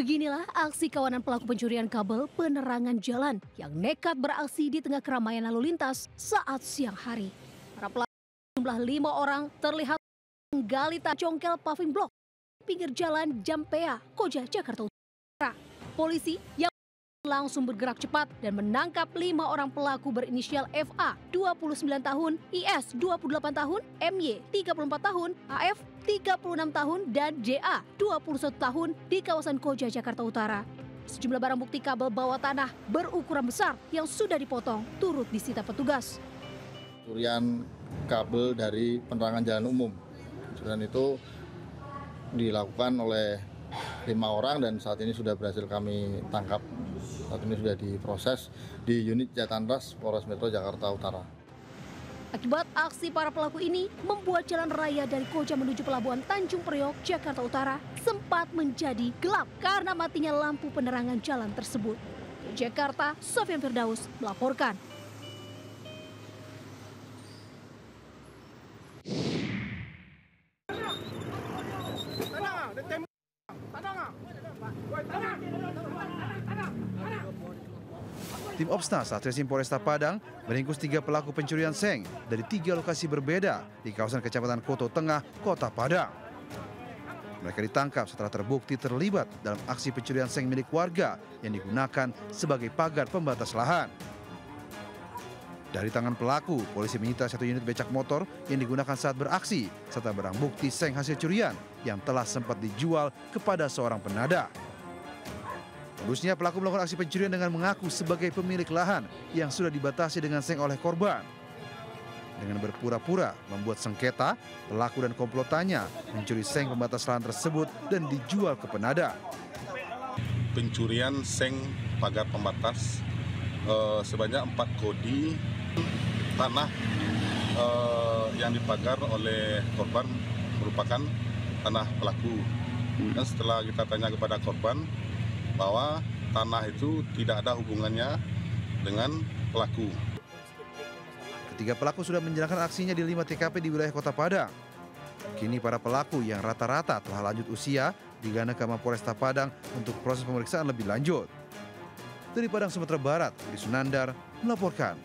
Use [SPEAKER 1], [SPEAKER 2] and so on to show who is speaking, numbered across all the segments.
[SPEAKER 1] Beginilah aksi kawanan pelaku pencurian kabel penerangan jalan yang nekat beraksi di tengah keramaian lalu lintas saat siang hari. Para pelaku jumlah 5 orang terlihat menggali congkel paving blok pinggir jalan Jampea, Koja, Jakarta Utara. Polisi yang langsung bergerak cepat dan menangkap 5 orang pelaku berinisial FA 29 tahun, IS 28 tahun, MY 34 tahun, AF 36 tahun, dan JA 21 tahun di kawasan Koja, Jakarta Utara. Sejumlah barang bukti kabel bawah tanah berukuran besar yang sudah dipotong turut disita petugas.
[SPEAKER 2] Pencurian kabel dari penerangan jalan umum. Pencurian itu dilakukan oleh 5 orang dan saat ini sudah berhasil kami tangkap. Saat ini sudah diproses di unit Jatanras Polres Metro Jakarta Utara.
[SPEAKER 1] Akibat aksi para pelaku ini membuat jalan raya dari Koja menuju Pelabuhan Tanjung Priok, Jakarta Utara sempat menjadi gelap karena matinya lampu penerangan jalan tersebut. Di Jakarta, Sofyan Firdaus melaporkan.
[SPEAKER 3] Tim Opsnas Satreskrim Polresta Padang meringkus 3 pelaku pencurian seng dari 3 lokasi berbeda di kawasan Kecamatan Koto Tengah, Kota Padang. Mereka ditangkap setelah terbukti terlibat dalam aksi pencurian seng milik warga yang digunakan sebagai pagar pembatas lahan. Dari tangan pelaku, polisi menyita 1 unit becak motor yang digunakan saat beraksi, serta barang bukti seng hasil curian yang telah sempat dijual kepada seorang penadah. Modusnya pelaku melakukan aksi pencurian dengan mengaku sebagai pemilik lahan yang sudah dibatasi dengan seng oleh korban. Dengan berpura-pura membuat sengketa, pelaku dan komplotannya mencuri seng pembatas lahan tersebut dan dijual ke penadah.
[SPEAKER 4] Pencurian seng pagar pembatas sebanyak 4 kodi tanah yang dipagar oleh korban merupakan tanah pelaku. Dan setelah kita tanya kepada korban bahwa tanah itu tidak ada hubungannya dengan pelaku.
[SPEAKER 3] Ketiga pelaku sudah menjalankan aksinya di 5 TKP di wilayah Kota Padang. Kini para pelaku yang rata-rata telah lanjut usia digana ke Mapolresta Padang untuk proses pemeriksaan lebih lanjut. Dari Padang, Sumatera Barat, Budi Sunandar melaporkan.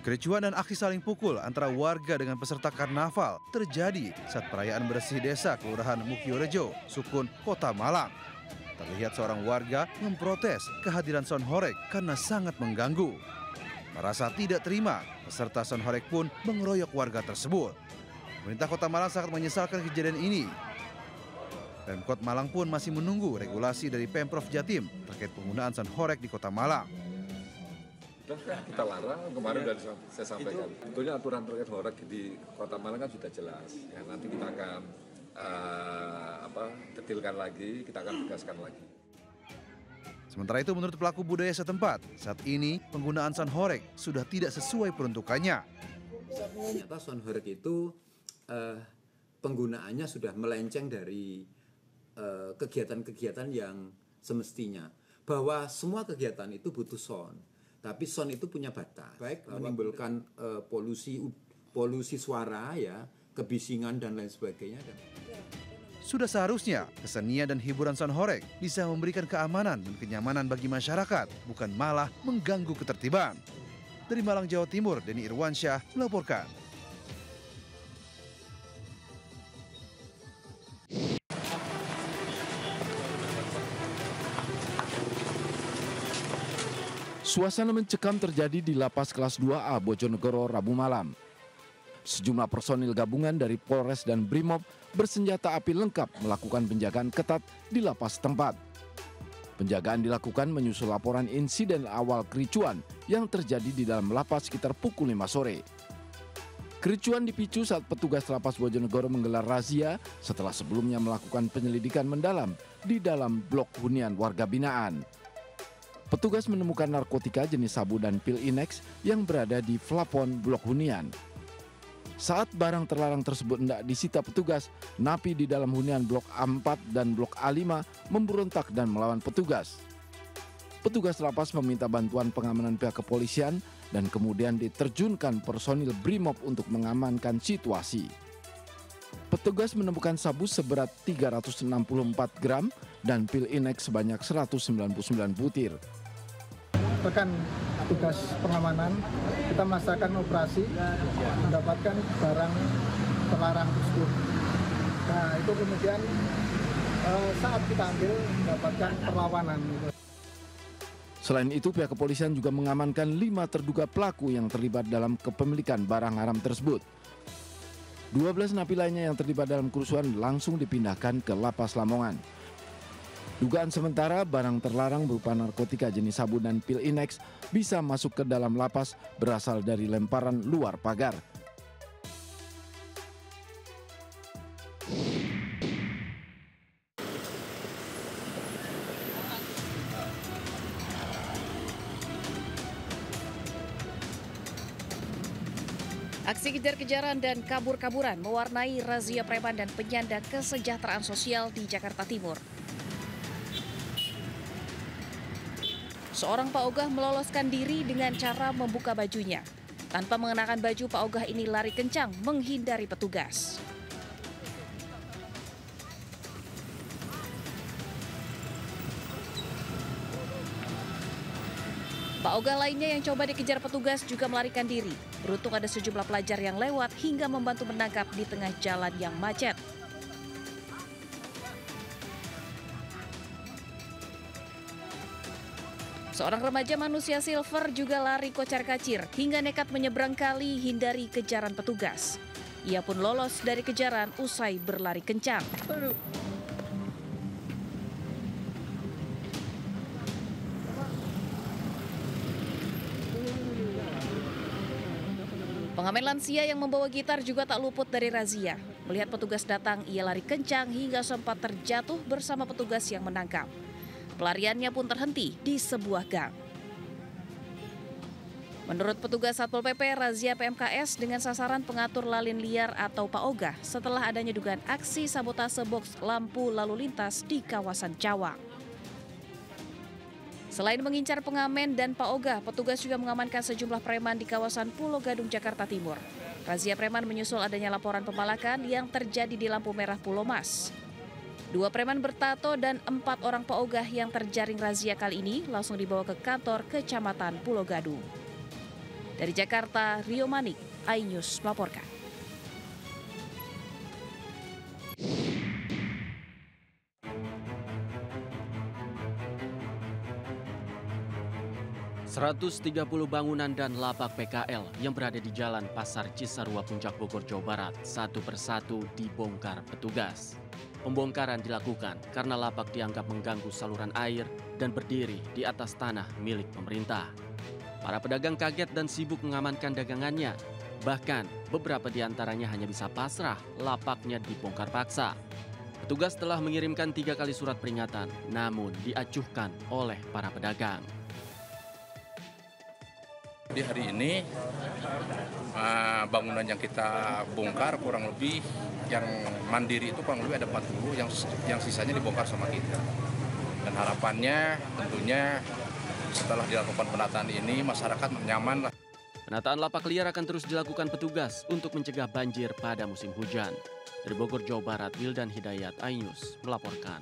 [SPEAKER 3] Kericuhan dan aksi saling pukul antara warga dengan peserta karnaval terjadi saat perayaan bersih desa Kelurahan Mukiorejo, Sukun, Kota Malang. Terlihat seorang warga memprotes kehadiran sound horeg karena sangat mengganggu. Merasa tidak terima, peserta sound horeg pun mengeroyok warga tersebut. Pemerintah Kota Malang sangat menyesalkan kejadian ini. Pemkot Malang pun masih menunggu regulasi dari Pemprov Jatim terkait penggunaan sound horeg di Kota Malang.
[SPEAKER 5] Kita larang, kemarin sudah saya sampaikan. Tentunya aturan terkait horeg di Kota Malang kan sudah jelas. Ya, nanti kita akan detilkan lagi, kita akan tegaskan lagi.
[SPEAKER 3] Sementara itu menurut pelaku budaya setempat, saat ini penggunaan sound horeg sudah tidak sesuai peruntukannya.
[SPEAKER 6] Ternyata sound horeg itu penggunaannya sudah melenceng dari kegiatan-kegiatan yang semestinya. Bahwa semua kegiatan itu butuh sound. Tapi sound itu punya batas, baik menimbulkan polusi suara, ya, kebisingan dan lain sebagainya.
[SPEAKER 3] Sudah seharusnya kesenian dan hiburan sound horeg bisa memberikan keamanan dan kenyamanan bagi masyarakat, bukan malah mengganggu ketertiban. Dari Malang, Jawa Timur, Denny Irwansyah melaporkan.
[SPEAKER 7] Suasana mencekam terjadi di Lapas Kelas 2A Bojonegoro Rabu malam. Sejumlah personil gabungan dari Polres dan Brimob bersenjata api lengkap melakukan penjagaan ketat di lapas tempat. Penjagaan dilakukan menyusul laporan insiden awal kericuan yang terjadi di dalam lapas sekitar pukul 5 sore. Kericuan dipicu saat petugas Lapas Bojonegoro menggelar razia setelah sebelumnya melakukan penyelidikan mendalam di dalam blok hunian warga binaan. Petugas menemukan narkotika jenis sabu dan pil Inex yang berada di plafon blok hunian. Saat barang terlarang tersebut hendak disita petugas, napi di dalam hunian blok A4 dan blok A5 memberontak dan melawan petugas. petugas lapas meminta bantuan pengamanan pihak kepolisian dan kemudian diterjunkan personil Brimob untuk mengamankan situasi. Petugas menemukan sabu seberat 364 gram dan pil Inex sebanyak 199 butir.
[SPEAKER 8] Rekan tugas pengamanan, kita melaksanakan operasi mendapatkan barang terlarang tersebut. Nah, itu kemudian saat kita ambil mendapatkan perlawanan.
[SPEAKER 7] Selain itu, pihak kepolisian juga mengamankan 5 terduga pelaku yang terlibat dalam kepemilikan barang haram tersebut. 12 napi lainnya yang terlibat dalam kerusuhan langsung dipindahkan ke Lapas Lamongan. Dugaan sementara barang terlarang berupa narkotika jenis sabu dan pil Inex bisa masuk ke dalam lapas berasal dari lemparan luar pagar.
[SPEAKER 9] Aksi kejar-kejaran dan kabur-kaburan mewarnai razia preman dan penyandang kesejahteraan sosial di Jakarta Timur. Seorang Pak Ogah meloloskan diri dengan cara membuka bajunya. Tanpa mengenakan baju, Pak Ogah ini lari kencang menghindari petugas. Pak Ogah lainnya yang coba dikejar petugas juga melarikan diri. Beruntung ada sejumlah pelajar yang lewat hingga membantu menangkap di tengah jalan yang macet. Seorang remaja manusia silver juga lari kocar-kacir hingga nekat menyeberang kali hindari kejaran petugas. Ia pun lolos dari kejaran usai berlari kencang. Pengamen lansia yang membawa gitar juga tak luput dari razia. Melihat petugas datang, ia lari kencang hingga sempat terjatuh bersama petugas yang menangkap. Pelariannya pun terhenti di sebuah gang. Menurut petugas Satpol PP, razia PMKS dengan sasaran pengatur lalin liar atau Pak Ogah setelah adanya dugaan aksi sabotase box lampu lalu lintas di kawasan Cawang. Selain mengincar pengamen dan Pak Ogah, petugas juga mengamankan sejumlah preman di kawasan Pulau Gadung, Jakarta Timur. Razia preman menyusul adanya laporan pemalakan yang terjadi di lampu merah Pulau Mas. 2 preman bertato dan 4 orang Pak Ogah yang terjaring razia kali ini langsung dibawa ke kantor Kecamatan Pulau Gadung. Dari Jakarta, Rio Manik, iNews melaporkan.
[SPEAKER 10] ...130 bangunan dan lapak PKL yang berada di Jalan Pasar Cisarua Puncak Bogor, Jawa Barat satu persatu dibongkar petugas. Pembongkaran dilakukan karena lapak dianggap mengganggu saluran air dan berdiri di atas tanah milik pemerintah. Para pedagang kaget dan sibuk mengamankan dagangannya. Bahkan beberapa di antaranya hanya bisa pasrah, lapaknya dibongkar paksa. Petugas telah mengirimkan 3 kali surat peringatan, namun diacuhkan oleh para pedagang.
[SPEAKER 11] Di hari ini bangunan yang kita bongkar kurang lebih yang mandiri itu kurang lebih ada 40, yang sisanya dibongkar sama kita. Dan harapannya tentunya setelah dilakukan penataan ini masyarakat nyaman lah.
[SPEAKER 10] Penataan lapak liar akan terus dilakukan petugas untuk mencegah banjir pada musim hujan. Dari Bogor, Jawa Barat, Wildan Hidayat, iNews melaporkan.